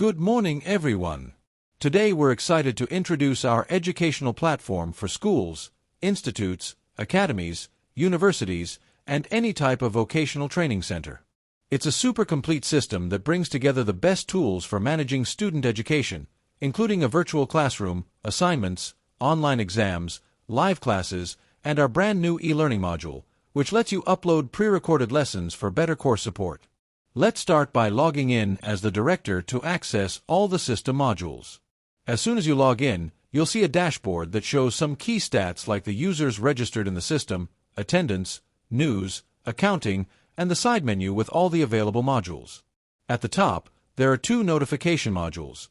Good morning, everyone. Today we're excited to introduce our educational platform for schools, institutes, academies, universities, and any type of vocational training center. It's a super complete system that brings together the best tools for managing student education, including a virtual classroom, assignments, online exams, live classes, and our brand new e-learning module, which lets you upload pre-recorded lessons for better course support. Let's start by logging in as the director to access all the system modules. As soon as you log in, you'll see a dashboard that shows some key stats like the users registered in the system, attendance, news, accounting, and the side menu with all the available modules. At the top, there are two notification modules.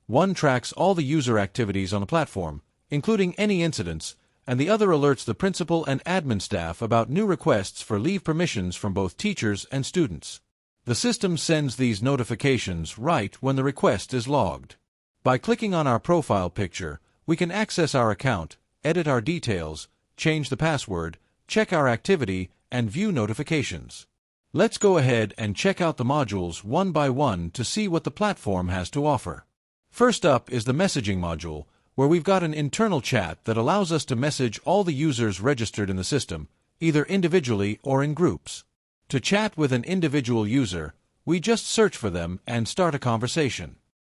One tracks all the user activities on the platform, including any incidents, and the other alerts the principal and admin staff about new requests for leave permissions from both teachers and students. The system sends these notifications right when the request is logged. By clicking on our profile picture, we can access our account, edit our details, change the password, check our activity, and view notifications. Let's go ahead and check out the modules one by one to see what the platform has to offer. First up is the messaging module, where we've got an internal chat that allows us to message all the users registered in the system, either individually or in groups. To chat with an individual user, we just search for them and start a conversation.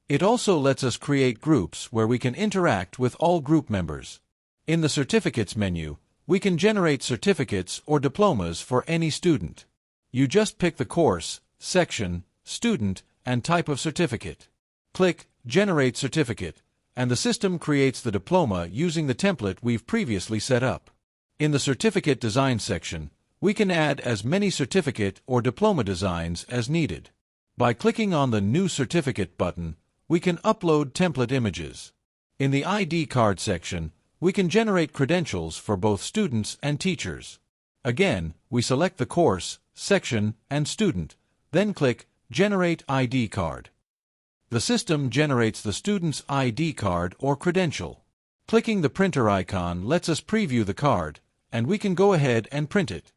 It also lets us create groups where we can interact with all group members. In the Certificates menu, we can generate certificates or diplomas for any student. You just pick the course, section, student, and type of certificate. Click Generate Certificate, and the system creates the diploma using the template we've previously set up. In the Certificate Design section, we can add as many certificate or diploma designs as needed. By clicking on the New Certificate button, we can upload template images. In the ID card section, we can generate credentials for both students and teachers. Again, we select the course, section, and student, then click Generate ID card. The system generates the student's ID card or credential. Clicking the printer icon lets us preview the card, and we can go ahead and print it.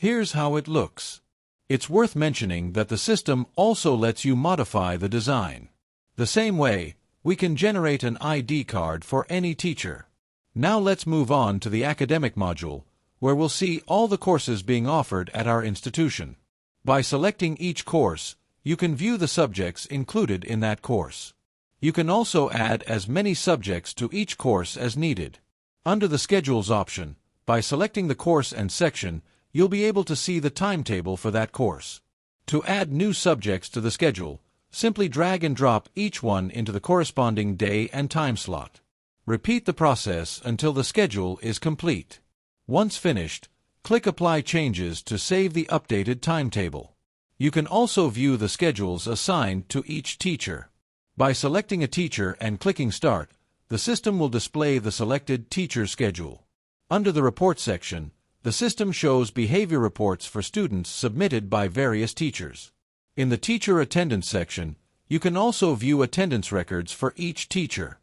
Here's how it looks. It's worth mentioning that the system also lets you modify the design. The same way, we can generate an ID card for any teacher. Now let's move on to the academic module, where we'll see all the courses being offered at our institution. By selecting each course, you can view the subjects included in that course. You can also add as many subjects to each course as needed. Under the Schedules option, by selecting the course and section, you'll be able to see the timetable for that course. To add new subjects to the schedule, simply drag and drop each one into the corresponding day and time slot. Repeat the process until the schedule is complete. Once finished, click Apply Changes to save the updated timetable. You can also view the schedules assigned to each teacher. By selecting a teacher and clicking Start, the system will display the selected teacher schedule. Under the Report section, the system shows behavior reports for students submitted by various teachers. In the Teacher Attendance section, you can also view attendance records for each teacher.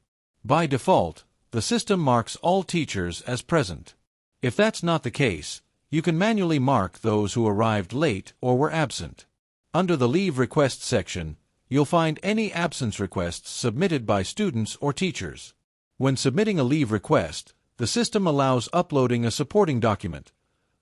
By default, the system marks all teachers as present. If that's not the case, you can manually mark those who arrived late or were absent. Under the Leave Requests section, you'll find any absence requests submitted by students or teachers. When submitting a leave request, the system allows uploading a supporting document.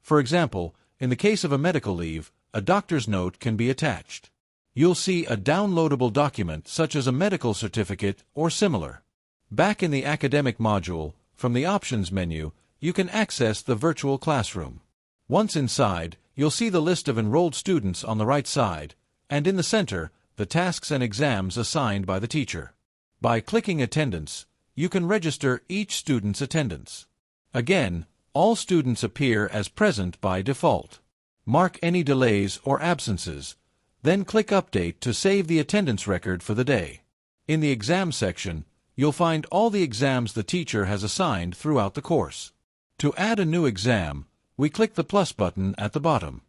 For example, in the case of a medical leave, a doctor's note can be attached. You'll see a downloadable document such as a medical certificate or similar. Back in the academic module, from the Options menu, you can access the virtual classroom. Once inside, you'll see the list of enrolled students on the right side, and in the center, the tasks and exams assigned by the teacher. By clicking Attendance, you can register each student's attendance. Again, all students appear as present by default. Mark any delays or absences, then click Update to save the attendance record for the day. In the Exam section, you'll find all the exams the teacher has assigned throughout the course. To add a new exam, we click the plus button at the bottom.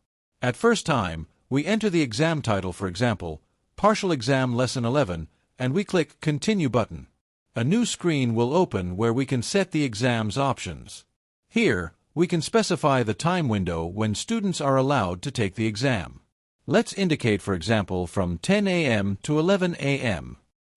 At first time, we enter the exam title, for example, Partial Exam Lesson 11, and we click Continue button. A new screen will open where we can set the exam's options. Here, we can specify the time window when students are allowed to take the exam. Let's indicate, for example, from 10 a.m. to 11 a.m.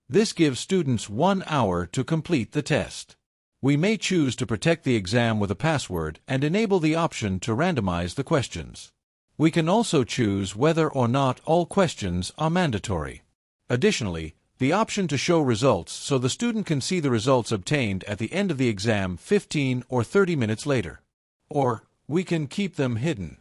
This gives students 1 hour to complete the test. We may choose to protect the exam with a password and enable the option to randomize the questions. We can also choose whether or not all questions are mandatory. Additionally, the option to show results so the student can see the results obtained at the end of the exam 15 or 30 minutes later. Or, we can keep them hidden.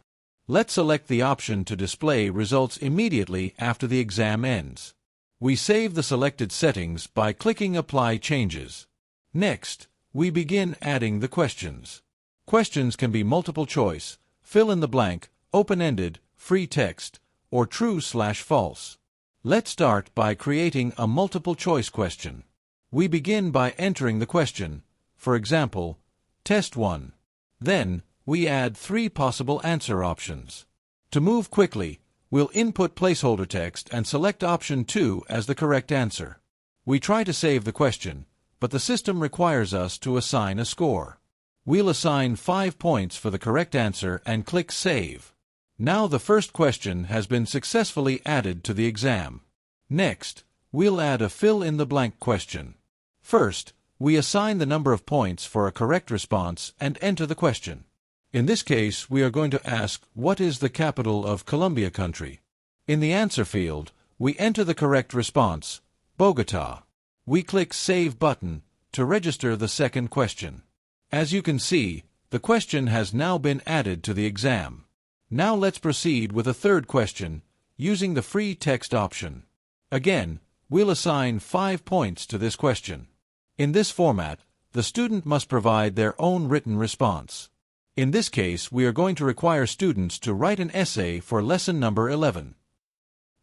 Let's select the option to display results immediately after the exam ends. We save the selected settings by clicking Apply Changes. Next, we begin adding the questions. Questions can be multiple choice, fill in the blank, open-ended, free text, or true/false. Let's start by creating a multiple-choice question. We begin by entering the question, for example, Test 1. Then, we add 3 possible answer options. To move quickly, we'll input placeholder text and select option 2 as the correct answer. We try to save the question, but the system requires us to assign a score. We'll assign 5 points for the correct answer and click Save. Now the first question has been successfully added to the exam. Next, we'll add a fill-in-the-blank question. First, we assign the number of points for a correct response and enter the question. In this case, we are going to ask, what is the capital of Colombia country? In the answer field, we enter the correct response, Bogota. We click Save button to register the second question. As you can see, the question has now been added to the exam. Now let's proceed with a third question, using the free text option. Again, we'll assign 5 points to this question. In this format, the student must provide their own written response. In this case, we are going to require students to write an essay for lesson number 11.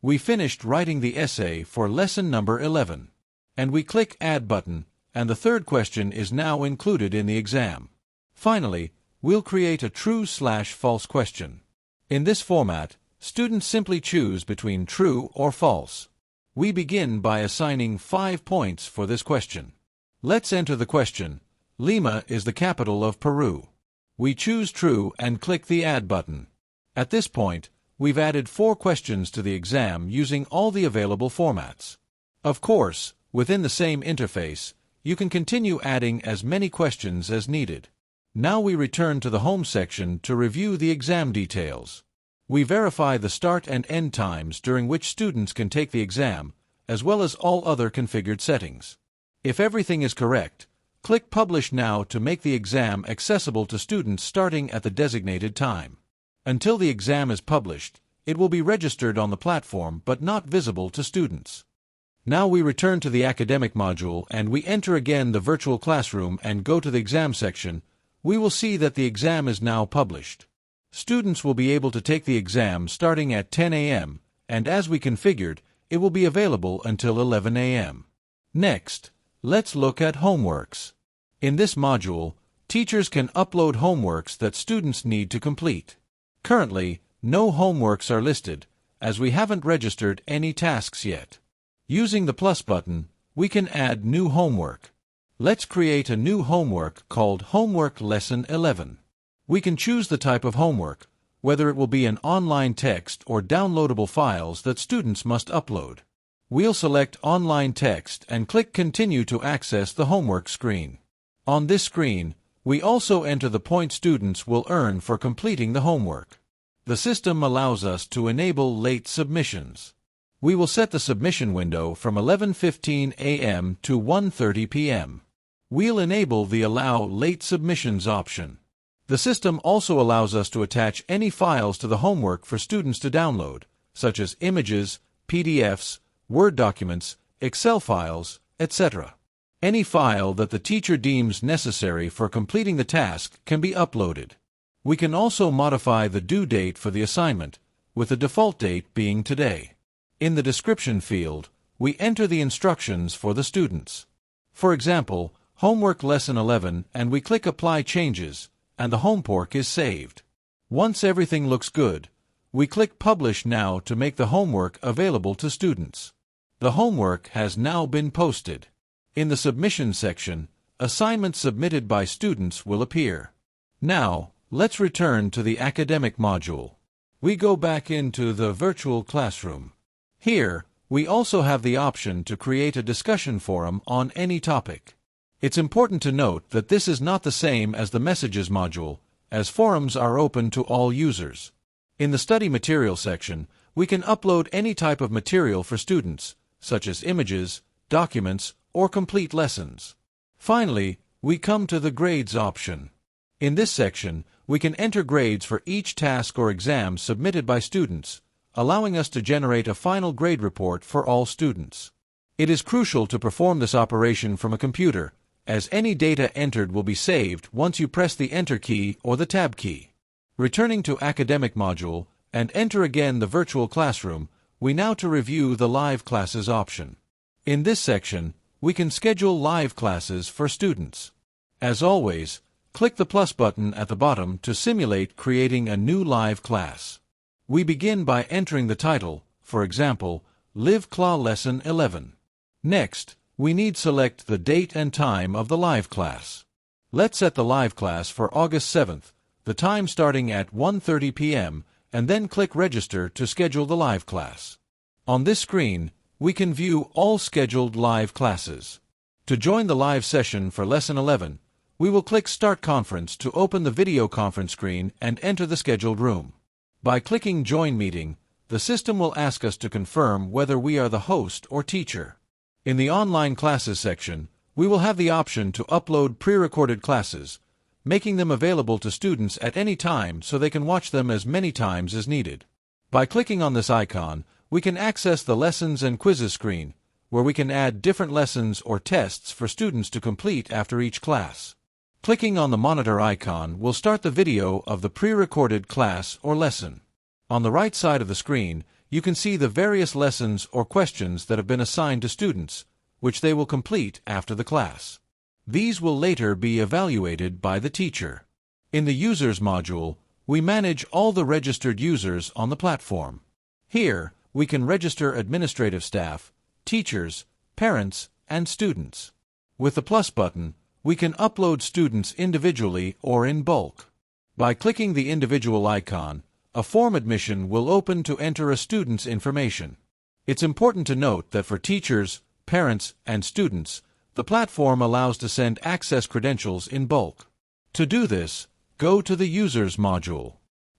We finished writing the essay for lesson number 11. And we click Add button, and the third question is now included in the exam. Finally, we'll create a true/false question. In this format, students simply choose between true or false. We begin by assigning 5 points for this question. Let's enter the question. Lima is the capital of Peru. We choose true and click the Add button. At this point, we've added 4 questions to the exam using all the available formats. Of course, within the same interface, you can continue adding as many questions as needed. Now we return to the Home section to review the exam details. We verify the start and end times during which students can take the exam, as well as all other configured settings. If everything is correct, click Publish Now to make the exam accessible to students starting at the designated time. Until the exam is published, it will be registered on the platform but not visible to students. Now we return to the academic module and we enter again the virtual classroom and go to the exam section. We will see that the exam is now published. Students will be able to take the exam starting at 10 a.m., and as we configured, it will be available until 11 a.m. Next, let's look at homeworks. In this module, teachers can upload homeworks that students need to complete. Currently, no homeworks are listed, as we haven't registered any tasks yet. Using the plus button, we can add new homework. Let's create a new homework called Homework Lesson 11. We can choose the type of homework, whether it will be an online text or downloadable files that students must upload. We'll select Online Text and click Continue to access the homework screen. On this screen, we also enter the points students will earn for completing the homework. The system allows us to enable late submissions. We will set the submission window from 11:15 a.m. to 1:30 p.m. We'll enable the Allow Late Submissions option. The system also allows us to attach any files to the homework for students to download, such as images, PDFs, Word documents, Excel files, etc. Any file that the teacher deems necessary for completing the task can be uploaded. We can also modify the due date for the assignment, with the default date being today. In the description field, we enter the instructions for the students. For example, Homework Lesson 11, and we click Apply Changes, and the homework is saved. Once everything looks good, we click Publish Now to make the homework available to students. The homework has now been posted. In the Submission section, assignments submitted by students will appear. Now, let's return to the academic module. We go back into the virtual classroom. Here, we also have the option to create a discussion forum on any topic. It's important to note that this is not the same as the Messages module, as forums are open to all users. In the Study Material section, we can upload any type of material for students, such as images, documents, or complete lessons. Finally, we come to the Grades option. In this section, we can enter grades for each task or exam submitted by students, allowing us to generate a final grade report for all students. It is crucial to perform this operation from a computer, as any data entered will be saved once you press the Enter key or the Tab key. Returning to Academic module and enter again the Virtual Classroom, we now to review the Live Classes option. In this section, we can schedule live classes for students. As always, click the plus button at the bottom to simulate creating a new live class. We begin by entering the title, for example, Live CLA Lesson 11. Next, we need select the date and time of the live class. Let's set the live class for August 7th, the time starting at 1:30 p.m., and then click Register to schedule the live class. On this screen, we can view all scheduled live classes. To join the live session for Lesson 11, we will click Start Conference to open the video conference screen and enter the scheduled room. By clicking Join Meeting, the system will ask us to confirm whether we are the host or teacher. In the Online Classes section, we will have the option to upload pre-recorded classes, making them available to students at any time so they can watch them as many times as needed. By clicking on this icon, we can access the Lessons and Quizzes screen, where we can add different lessons or tests for students to complete after each class. Clicking on the monitor icon will start the video of the pre-recorded class or lesson. On the right side of the screen, you can see the various lessons or questions that have been assigned to students, which they will complete after the class. These will later be evaluated by the teacher. In the Users module, we manage all the registered users on the platform. Here, we can register administrative staff, teachers, parents, and students. With the plus button, we can upload students individually or in bulk. By clicking the individual icon, a form admission will open to enter a student's information. It's important to note that for teachers, parents, and students, the platform allows to send access credentials in bulk. To do this, go to the Users module.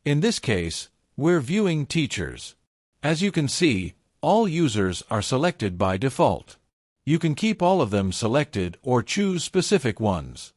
In this case, we're viewing teachers. As you can see, all users are selected by default. You can keep all of them selected or choose specific ones.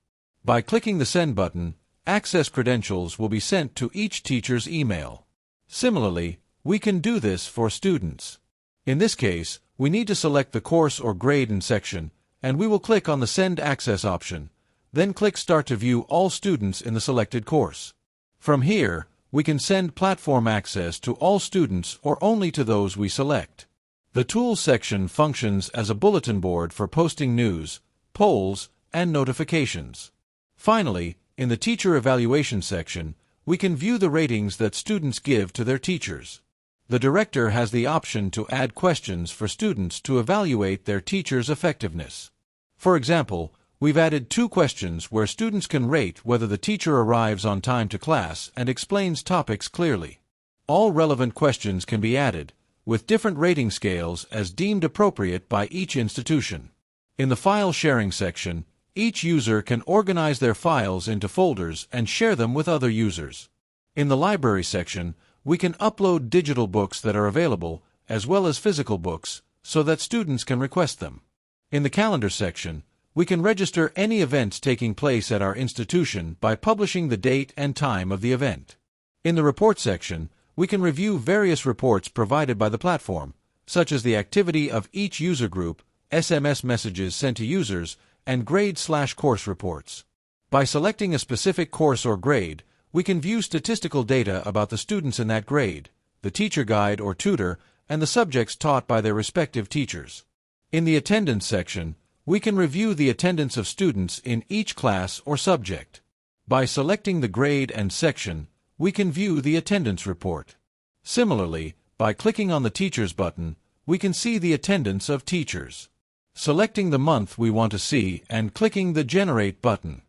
By clicking the Send button, access credentials will be sent to each teacher's email. Similarly, we can do this for students. In this case, we need to select the course or grade and section, and we will click on the Send Access option, then click Start to view all students in the selected course. From here, we can send platform access to all students or only to those we select. The Tools section functions as a bulletin board for posting news, polls, and notifications. Finally, in the Teacher Evaluation section, we can view the ratings that students give to their teachers. The director has the option to add questions for students to evaluate their teacher's effectiveness. For example, we've added 2 questions where students can rate whether the teacher arrives on time to class and explains topics clearly. All relevant questions can be added, with different rating scales as deemed appropriate by each institution. In the File Sharing section, each user can organize their files into folders and share them with other users. In the Library section, we can upload digital books that are available, as well as physical books, so that students can request them. In the Calendar section, we can register any events taking place at our institution by publishing the date and time of the event. In the Report section, we can review various reports provided by the platform, such as the activity of each user group, SMS messages sent to users, and grade/course reports. By selecting a specific course or grade, we can view statistical data about the students in that grade, the teacher guide or tutor, and the subjects taught by their respective teachers. In the Attendance section, we can review the attendance of students in each class or subject. By selecting the grade and section, we can view the attendance report. Similarly, by clicking on the Teachers button, we can see the attendance of teachers. Selecting the month we want to see and clicking the Generate button.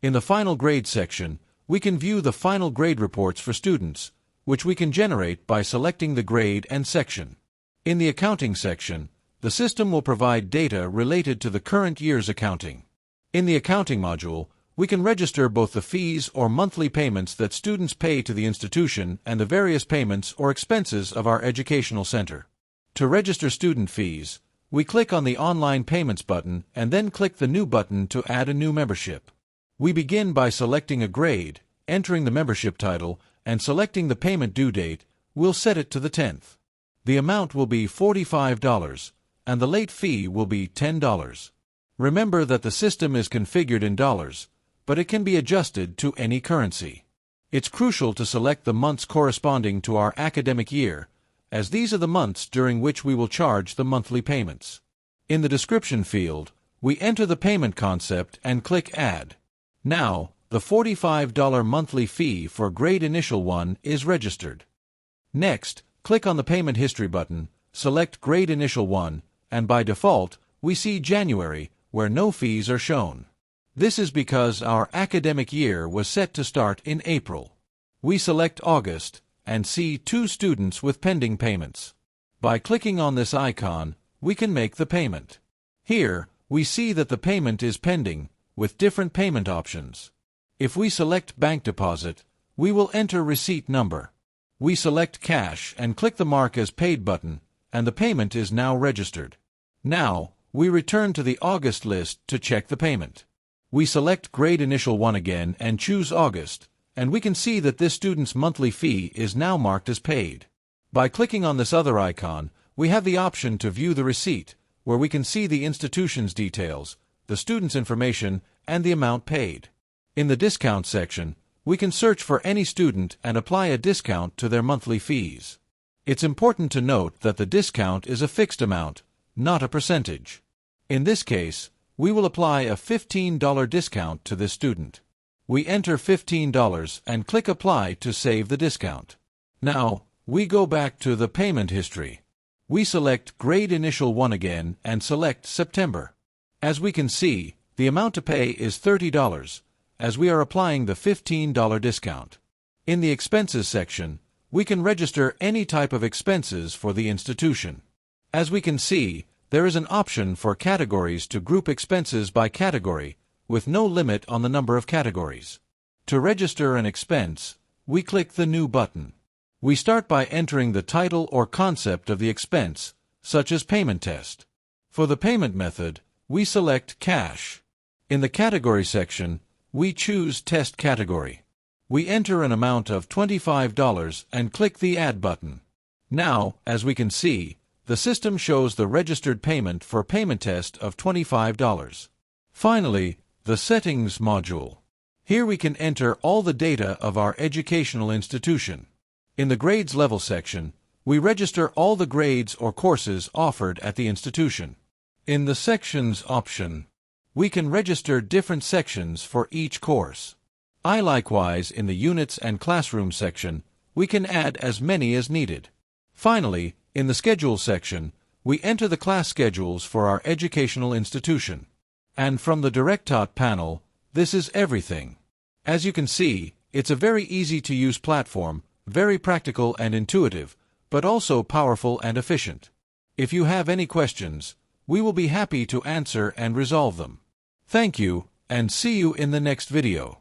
In the Final Grade section, we can view the final grade reports for students, which we can generate by selecting the grade and section. In the accounting section, the system will provide data related to the current year's accounting. In the accounting module, we can register both the fees or monthly payments that students pay to the institution and the various payments or expenses of our educational center. To register student fees, we click on the Online Payments button and then click the New button to add a new membership. We begin by selecting a grade, entering the membership title, and selecting the payment due date. We'll set it to the 10th. The amount will be $45, and the late fee will be $10. Remember that the system is configured in dollars, but it can be adjusted to any currency. It's crucial to select the months corresponding to our academic year, as these are the months during which we will charge the monthly payments. In the description field, we enter the payment concept and click Add. Now, the $45 monthly fee for grade initial 1 is registered. Next, click on the Payment History button, select Grade Initial 1, and by default, we see January, where no fees are shown. This is because our academic year was set to start in April. We select August, and see 2 students with pending payments. By clicking on this icon, we can make the payment. Here, we see that the payment is pending, with different payment options. If we select Bank Deposit, we will enter receipt number. We select Cash and click the Mark as Paid button, and the payment is now registered. Now, we return to the August list to check the payment. We select Grade Initial 1 again and choose August, and we can see that this student's monthly fee is now marked as paid. By clicking on this other icon, we have the option to view the receipt, where we can see the institution's details, the student's information, and the amount paid. In the discount section, we can search for any student and apply a discount to their monthly fees. It's important to note that the discount is a fixed amount, not a percentage. In this case, we will apply a $15 discount to this student. We enter $15 and click Apply to save the discount. Now, we go back to the payment history. We select Grade Initial 1 again and select September. As we can see, the amount to pay is $30, as we are applying the $15 discount. In the Expenses section, we can register any type of expenses for the institution. As we can see, there is an option for categories to group expenses by category, with no limit on the number of categories. To register an expense, we click the New button. We start by entering the title or concept of the expense, such as payment test. For the payment method, we select Cash. In the Category section, we choose Test Category. We enter an amount of $25 and click the Add button. Now, as we can see, the system shows the registered payment for payment test of $25. Finally, the Settings module. Here we can enter all the data of our educational institution. In the Grades Level section, we register all the grades or courses offered at the institution. In the Sections option, we can register different sections for each course. Likewise, in the Units and Classroom section, we can add as many as needed. Finally, in the Schedules section, we enter the class schedules for our educational institution. And from the DirectTaught panel, this is everything. As you can see, it's a very easy-to-use platform, very practical and intuitive, but also powerful and efficient. If you have any questions, we will be happy to answer and resolve them. Thank you, and see you in the next video.